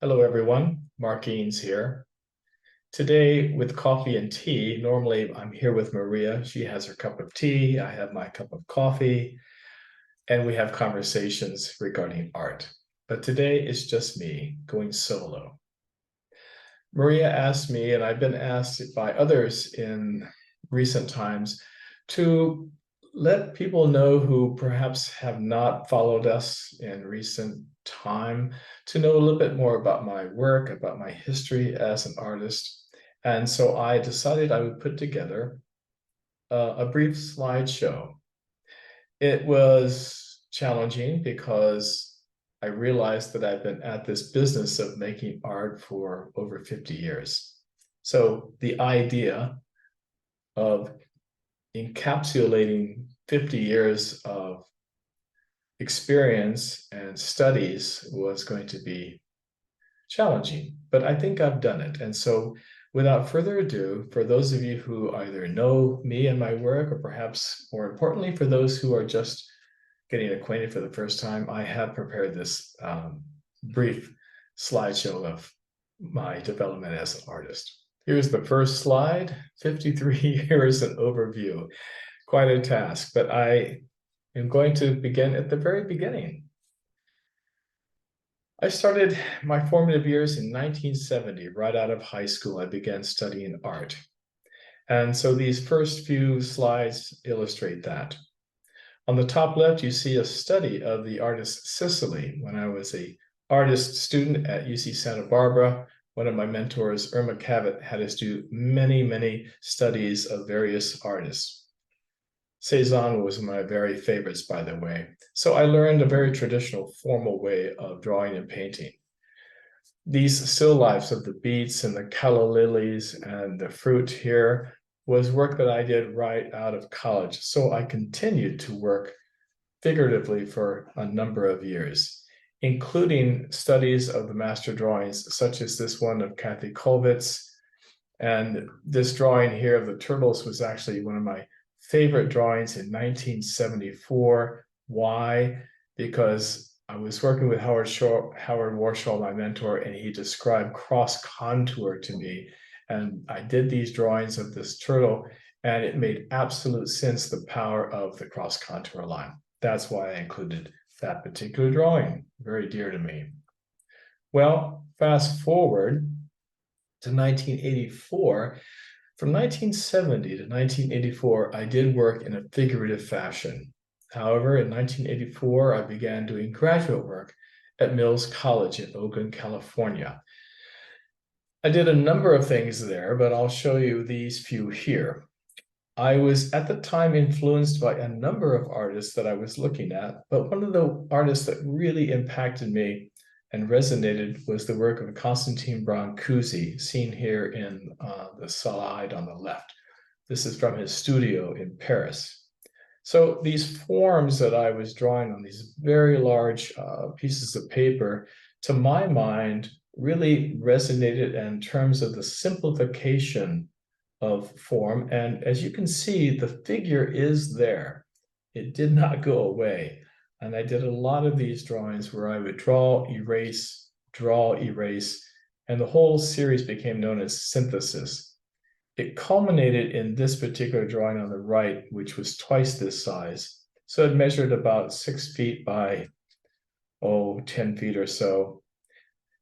Hello, everyone. Mark Eanes here. Today, with coffee and tea, normally I'm here with Maria. She has her cup of tea, I have my cup of coffee, and we have conversations regarding art. But today it's just me going solo. Maria asked me, and I've been asked by others in recent times, to let people know who perhaps have not followed us in recent time to know a little bit more about my work, about my history as an artist. And so I decided I would put together a brief slideshow. It was challenging because I realized that I've been at this business of making art for over 50 years. So the idea of encapsulating 50 years of experience and studies was going to be challenging, but I think I've done it. And so without further ado, for those of you who either know me and my work, or perhaps more importantly, for those who are just getting acquainted for the first time, I have prepared this brief slideshow of my development as an artist. Here's the first slide, 53 years an overview. Quite a task, but I am going to begin at the very beginning. I started my formative years in 1970. Right out of high school, I began studying art. And so these first few slides illustrate that. On the top left, you see a study of the artist Sicily. When I was an artist student at UC Santa Barbara, one of my mentors, Irma Cavett, had us do many, many studies of various artists. Cezanne was one of my very favorites, by the way. So I learned a very traditional, formal way of drawing and painting. These still lifes of the beets and the calla lilies and the fruit here was work that I did right out of college. So I continued to work figuratively for a number of years, including studies of the master drawings, such as this one of Kathy Kollwitz. And this drawing here of the turtles was actually one of my favorite drawings in 1974. Why? Because I was working with Howard Warshall, my mentor, and he described cross contour to me. And I did these drawings of this turtle, and it made absolute sense, the power of the cross contour line. That's why I included that particular drawing, very dear to me. Well, fast forward to 1984. From 1970 to 1984, I did work in a figurative fashion. However, in 1984, I began doing graduate work at Mills College in Oakland, California. I did a number of things there, but I'll show you these few here. I was at the time influenced by a number of artists that I was looking at, but one of the artists that really impacted me and resonated was the work of Constantine Brancusi, seen here in the slide on the left. This is from his studio in Paris. So these forms that I was drawing on these very large pieces of paper, to my mind, really resonated in terms of the simplification of form. And as you can see, the figure is there. It did not go away. And I did a lot of these drawings where I would draw, erase, and the whole series became known as synthesis. It culminated in this particular drawing on the right, which was twice this size. So it measured about 6 feet by, 10 feet or so.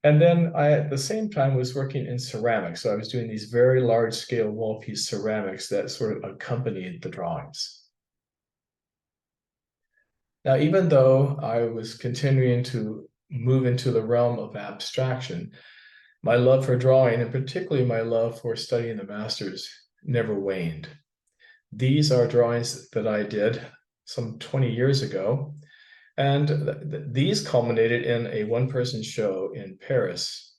And then I, at the same time, was working in ceramics. So I was doing these very large scale wall piece ceramics that sort of accompanied the drawings. Now, even though I was continuing to move into the realm of abstraction, my love for drawing, and particularly my love for studying the masters, never waned. These are drawings that I did some 20 years ago, and these culminated in a one-person show in Paris.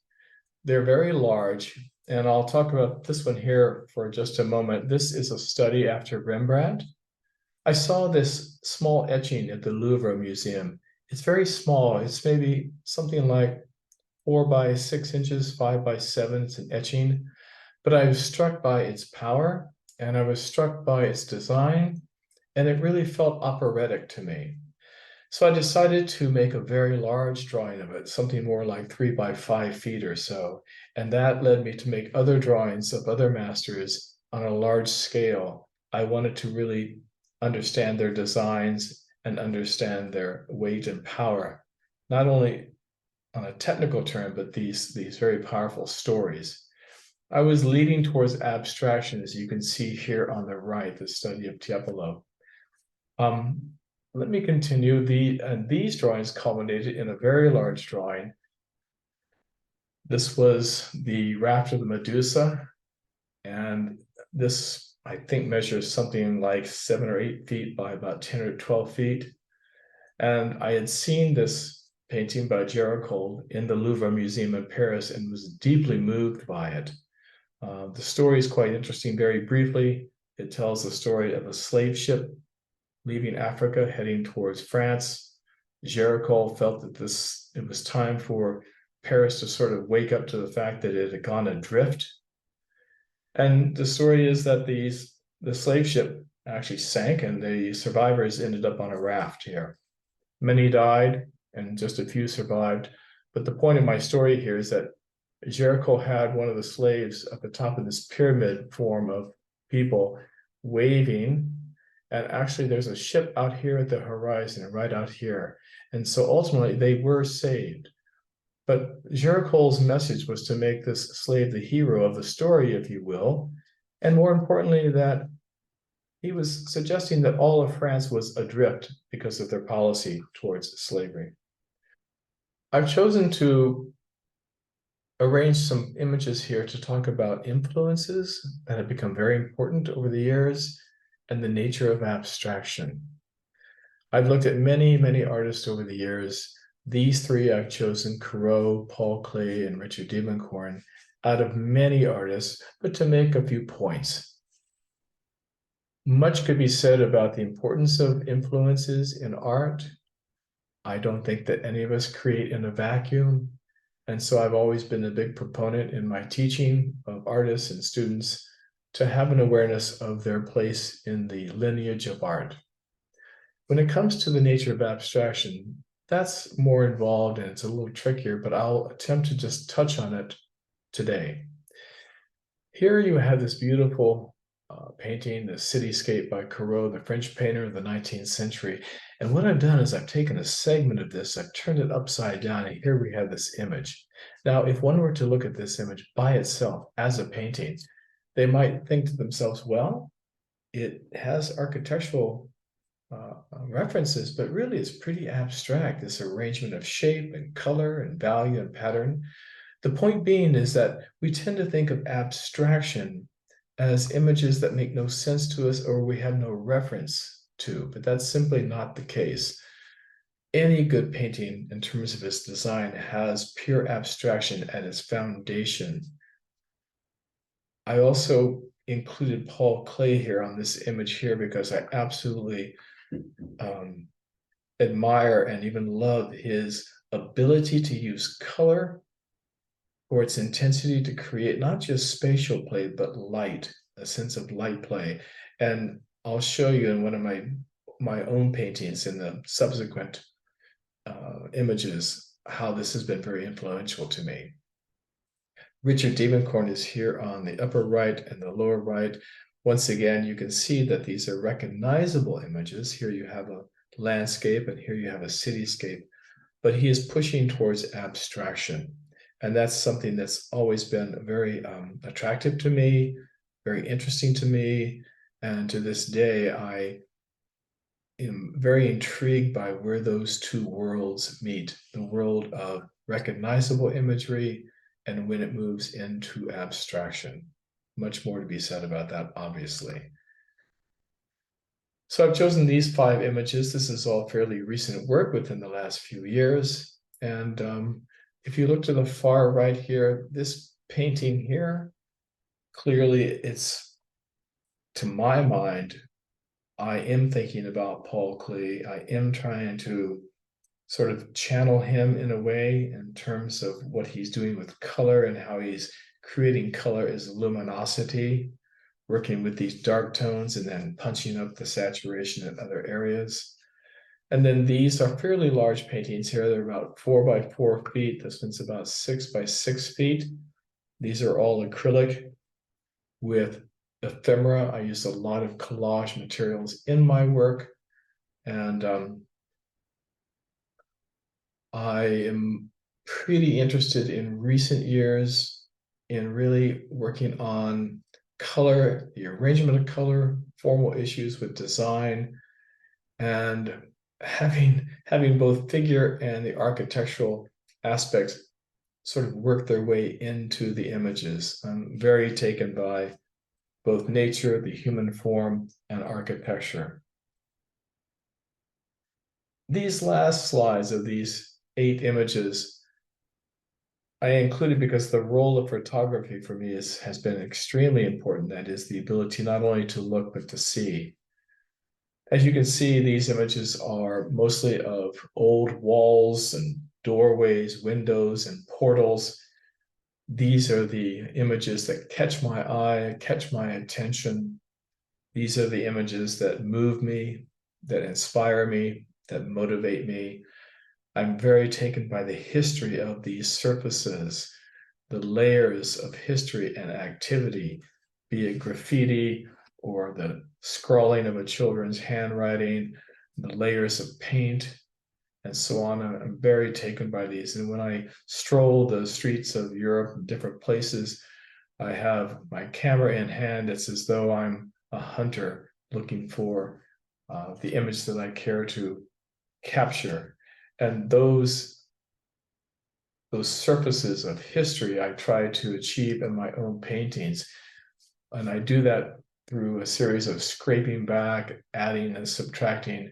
They're very large, and I'll talk about this one here for just a moment. This is a study after Rembrandt. I saw this small etching at the Louvre Museum. It's very small. It's maybe something like 4 by 6 inches, 5 by 7. It's an etching. But I was struck by its power, and I was struck by its design, and it really felt operatic to me. So I decided to make a very large drawing of it, something more like 3 by 5 feet or so. And that led me to make other drawings of other masters on a large scale. I wanted to really understand their designs and understand their weight and power, not only on a technical term, but these very powerful stories. I was leading towards abstraction, as you can see here on the right, the study of Tiepolo. Um, Let me continue. These drawings culminated in a very large drawing. This was the raft of the Medusa, and this, I think, measures something like 7 or 8 feet by about 10 or 12 feet. And I had seen this painting by Géricault in the Louvre Museum in Paris and was deeply moved by it. The story is quite interesting. Very briefly, it tells the story of a slave ship leaving Africa, heading towards France. Géricault felt that it was time for Paris to sort of wake up to the fact that it had gone adrift. And the story is that the slave ship actually sank, and the survivors ended up on a raft here. Many died, and just a few survived. But the point of my story here is that Géricault had one of the slaves at the top of this pyramid form of people waving. And actually, there's a ship out here at the horizon, right out here. And so ultimately, they were saved. But Géricault's message was to make this slave the hero of the story, if you will. And more importantly, that he was suggesting that all of France was adrift because of their policy towards slavery. I've chosen to arrange some images here to talk about influences that have become very important over the years and the nature of abstraction. I've looked at many, many artists over the years. These three I've chosen, Corot, Paul Klee, and Richard Diemenkorn, out of many artists, but to make a few points. Much could be said about the importance of influences in art. I don't think that any of us create in a vacuum. And so I've always been a big proponent in my teaching of artists and students to have an awareness of their place in the lineage of art. When it comes to the nature of abstraction, that's more involved and it's a little trickier, but I'll attempt to just touch on it today. Here you have this beautiful painting, the cityscape by Corot, the French painter of the 19th century. And what I've done is I've taken a segment of this, I've turned it upside down, and here we have this image. Now, if one were to look at this image by itself as a painting, they might think to themselves, well, it has architectural references, but really it's pretty abstract, this arrangement of shape and color and value and pattern. The point being is that we tend to think of abstraction as images that make no sense to us or we have no reference to, but that's simply not the case. Any good painting in terms of its design has pure abstraction at its foundation. I also included Paul Klee here on this image here because I absolutely admire and even love his ability to use color for its intensity to create not just spatial play, but light, a sense of light play. And I'll show you in one of my own paintings in the subsequent images how this has been very influential to me. Richard Diemenkorn is here on the upper right and the lower right. Once again, you can see that these are recognizable images. Here you have a landscape and here you have a cityscape, but he is pushing towards abstraction. And that's something that's always been very attractive to me, very interesting to me. And to this day, I am very intrigued by where those two worlds meet, the world of recognizable imagery and when it moves into abstraction. Much more to be said about that, obviously. So I've chosen these 5 images. This is all fairly recent work within the last few years. And if you look to the far right here, this painting here, clearly it's, to my mind, I am thinking about Paul Klee. I am trying to sort of channel him in a way in terms of what he's doing with color and how he's creating color as luminosity, working with these dark tones and then punching up the saturation in other areas. And then these are fairly large paintings here. They're about 4 by 4 feet. This one's about 6 by 6 feet. These are all acrylic with ephemera. I use a lot of collage materials in my work. And I am pretty interested in recent years in really working on color, the arrangement of color, formal issues with design, and having both figure and the architectural aspects sort of work their way into the images. I'm very taken by both nature, the human form, and architecture. These last slides of these 8 images I included because the role of photography for me has been extremely important. That is the ability not only to look, but to see. As you can see, these images are mostly of old walls and doorways, windows, and portals. These are the images that catch my eye, catch my attention. These are the images that move me, that inspire me, that motivate me. I'm very taken by the history of these surfaces, the layers of history and activity, be it graffiti or the scrawling of a children's handwriting, the layers of paint, and so on. I'm very taken by these. And when I stroll the streets of Europe and different places, I have my camera in hand. It's as though I'm a hunter looking for the image that I care to capture. And those surfaces of history I try to achieve in my own paintings. And I do that through a series of scraping back, adding and subtracting.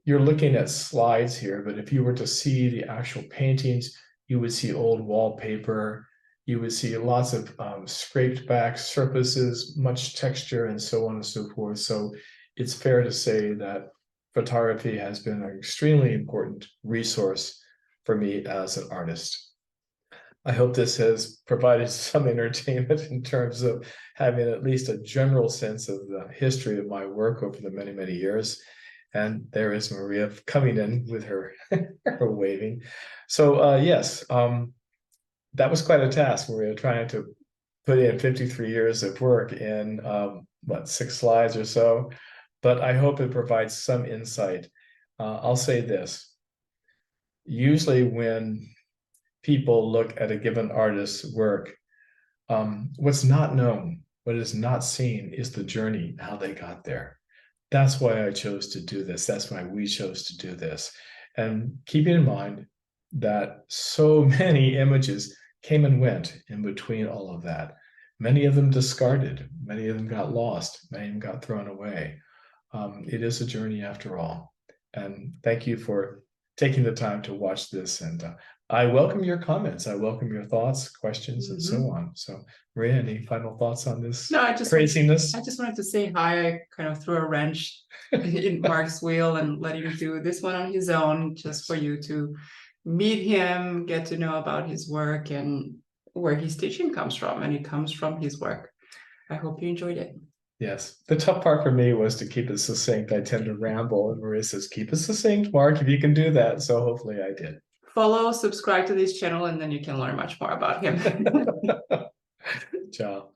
You're looking at slides here, but if you were to see the actual paintings, you would see old wallpaper, you would see lots of scraped back surfaces, much texture, and so on and so forth. So it's fair to say that photography has been an extremely important resource for me as an artist. I hope this has provided some entertainment in terms of having at least a general sense of the history of my work over the many, many years. And there is Maria coming in with her, her waving. So yes, that was quite a task, Maria, trying to put in 53 years of work in, 6 slides or so. But I hope it provides some insight. I'll say this. Usually when people look at a given artist's work, what's not known, what is not seen is the journey, how they got there. That's why I chose to do this. That's why we chose to do this. And keeping in mind that so many images came and went in between all of that. Many of them discarded, many of them got lost, many of them got thrown away. It is a journey after all. And thank you for taking the time to watch this. And I welcome your comments. I welcome your thoughts, questions, and so on. So, Maria, any final thoughts on this craziness? I just wanted to say hi. I kind of threw a wrench in Mark's wheel and let him do this one on his own, just for you to meet him, get to know about his work and where his teaching comes from. And it comes from his work. I hope you enjoyed it. Yes. The tough part for me was to keep it succinct. I tend to ramble, and Maria says, keep it succinct, Mark, if you can do that. So hopefully I did. Follow, subscribe to this channel, and then you can learn much more about him. Ciao.